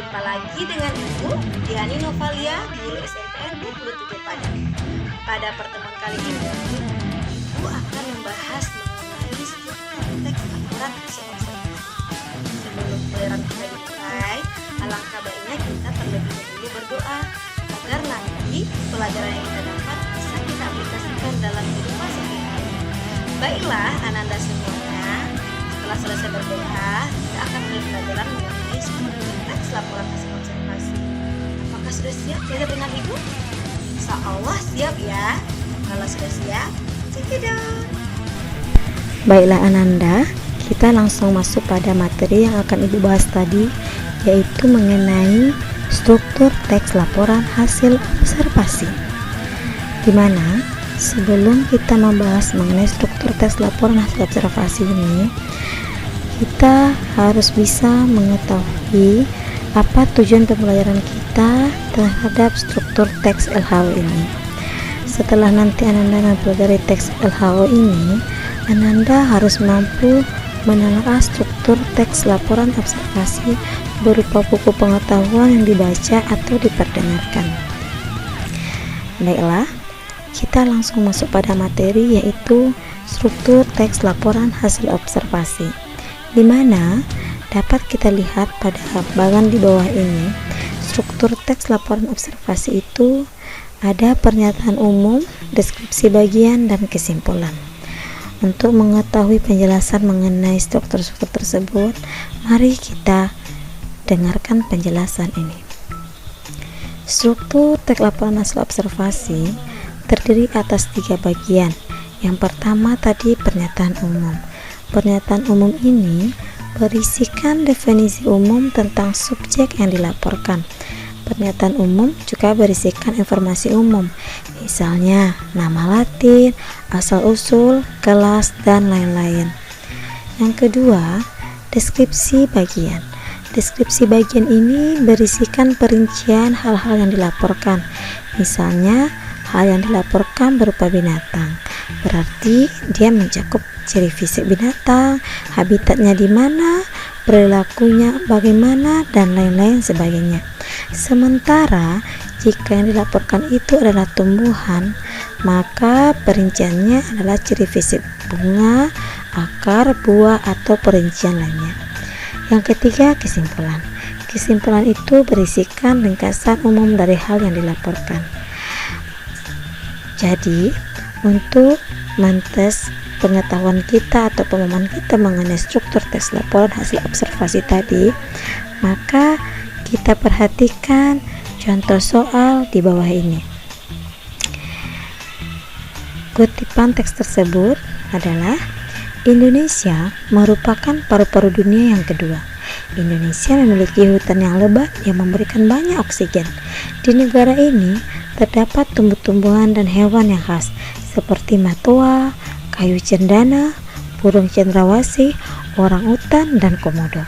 Jumpa lagi dengan Ibu Diani Novalia di Guru SMPR 27 Padang. Pada pertemuan kali ini, Ibu akan membahas mengenai struktur teks laporan hasil observasi. Sebelum pelajaran kita dimulai, alangkah baiknya kita terlebih dahulu berdoa agar nanti pelajaran yang kita dapat bisa kita aplikasikan dalam kehidupan sehari-hari. Baiklah, Ananda semuanya, setelah selesai berdoa, kita akan mulai pelajaran mengenai struktur teks laporan hasil observasi. Apakah sudah siap belajar dengan Ibu? Insya Allah siap ya. Kalau sudah siap, cekidot. Baiklah Ananda, kita langsung masuk pada materi yang akan Ibu bahas tadi, yaitu mengenai struktur teks laporan hasil observasi. Di mana sebelum kita membahas mengenai struktur teks laporan hasil observasi ini, kita harus bisa mengetahui apa tujuan pembelajaran kita terhadap struktur teks LHO ini. Setelah nanti Ananda mempelajari teks LHO ini, Ananda harus mampu menelaah struktur teks laporan observasi berupa buku pengetahuan yang dibaca atau diperdengarkan. Baiklah, kita langsung masuk pada materi, yaitu struktur teks laporan hasil observasi, di mana dapat kita lihat pada bagian di bawah ini. Struktur teks laporan observasi itu ada pernyataan umum, deskripsi bagian, dan kesimpulan. Untuk mengetahui penjelasan mengenai struktur-struktur tersebut, mari kita dengarkan penjelasan ini. Struktur teks laporan hasil observasi terdiri atas 3 bagian. Yang pertama tadi pernyataan umum. Pernyataan umum ini berisikan definisi umum tentang subjek yang dilaporkan. Pernyataan umum juga berisikan informasi umum, misalnya nama Latin, asal-usul, kelas, dan lain-lain. Yang kedua, deskripsi bagian. Deskripsi bagian ini berisikan perincian hal-hal yang dilaporkan, misalnya hal yang dilaporkan berupa binatang, berarti dia mencakup ciri fisik binatang, habitatnya di mana, perilakunya bagaimana, dan lain-lain sebagainya. Sementara jika yang dilaporkan itu adalah tumbuhan, maka perinciannya adalah ciri fisik bunga, akar, buah, atau perincian lainnya. Yang ketiga, kesimpulan. Kesimpulan itu berisikan ringkasan umum dari hal yang dilaporkan. Jadi, untuk mentes pengetahuan kita atau pemahaman kita mengenai struktur teks laporan hasil observasi tadi, maka kita perhatikan contoh soal di bawah ini. Kutipan teks tersebut adalah Indonesia merupakan paru-paru dunia yang kedua. Indonesia memiliki hutan yang lebat yang memberikan banyak oksigen. Di negara ini terdapat tumbuh-tumbuhan dan hewan yang khas seperti matoa, kayu cendana, burung cendrawasih, orangutan, dan komodo.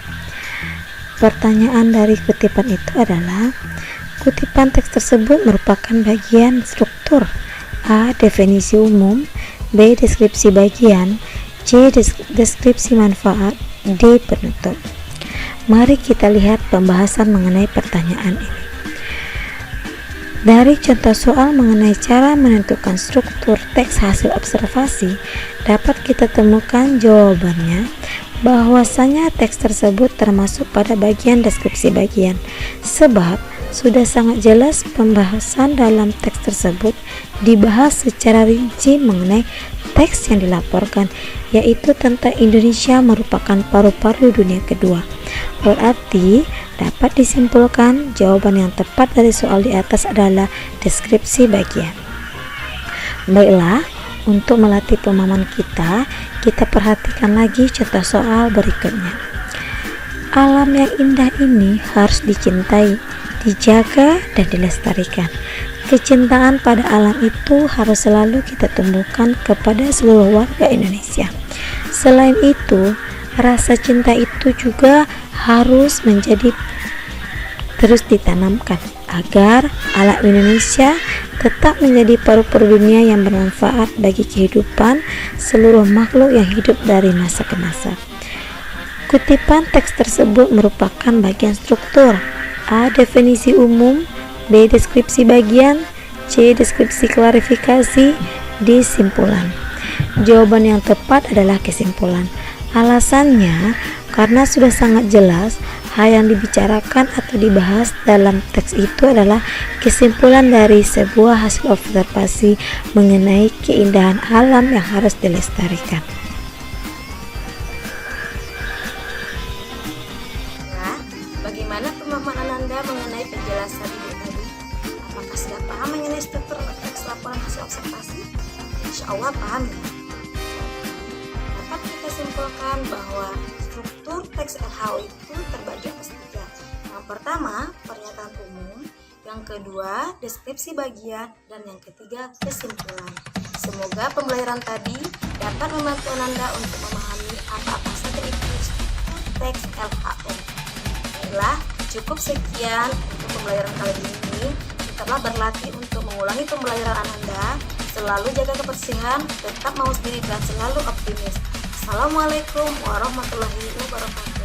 Pertanyaan dari kutipan itu adalah, kutipan teks tersebut merupakan bagian struktur: A. Definisi umum, B. Deskripsi bagian, C. Deskripsi manfaat, D. Penutup. Mari kita lihat pembahasan mengenai pertanyaan ini. Dari contoh soal mengenai cara menentukan struktur teks hasil observasi, dapat kita temukan jawabannya bahwasanya teks tersebut termasuk pada bagian deskripsi bagian, sebab sudah sangat jelas pembahasan dalam teks tersebut dibahas secara rinci mengenai teks yang dilaporkan, yaitu tentang Indonesia merupakan paru-paru dunia kedua. Berarti dapat disimpulkan jawaban yang tepat dari soal di atas adalah deskripsi bagian. Baiklah, untuk melatih pemahaman kita perhatikan lagi contoh soal berikutnya. Alam yang indah ini harus dicintai, dijaga, dan dilestarikan. Kecintaan pada alam itu harus selalu kita tumbuhkan kepada seluruh warga Indonesia. Selain itu, rasa cinta itu juga harus menjadi terus ditanamkan agar alam Indonesia tetap menjadi paru-paru dunia yang bermanfaat bagi kehidupan seluruh makhluk yang hidup dari masa ke masa. Kutipan teks tersebut merupakan bagian struktur A. Definisi umum, B. Deskripsi bagian, C. Deskripsi klarifikasi, D. Simpulan. Jawaban yang tepat adalah kesimpulan. Alasannya, karena sudah sangat jelas hal yang dibicarakan atau dibahas dalam teks itu adalah kesimpulan dari sebuah hasil observasi mengenai keindahan alam yang harus dilestarikan. Nah, bagaimana pemahaman Ananda mengenai penjelasan Ibu tadi? Apakah sudah paham mengenai struktur teks laporan hasil observasi? Insya Allah paham ya. Dapat kita simpulkan bahwa struktur teks LHO itu terbagi atas 3. Yang pertama, pernyataan umum. Yang kedua, deskripsi bagian. Dan yang ketiga, kesimpulan. Semoga pembelajaran tadi dapat membantu Ananda untuk memahami apa-apa saja itu struktur teks LHO. Baiklah, cukup sekian untuk pembelajaran kali ini. Tetaplah berlatih untuk mengulangi pembelajaran Ananda. Selalu jaga kebersihan, tetap mawas diri dan selalu optimis. Assalamualaikum warahmatullahi wabarakatuh.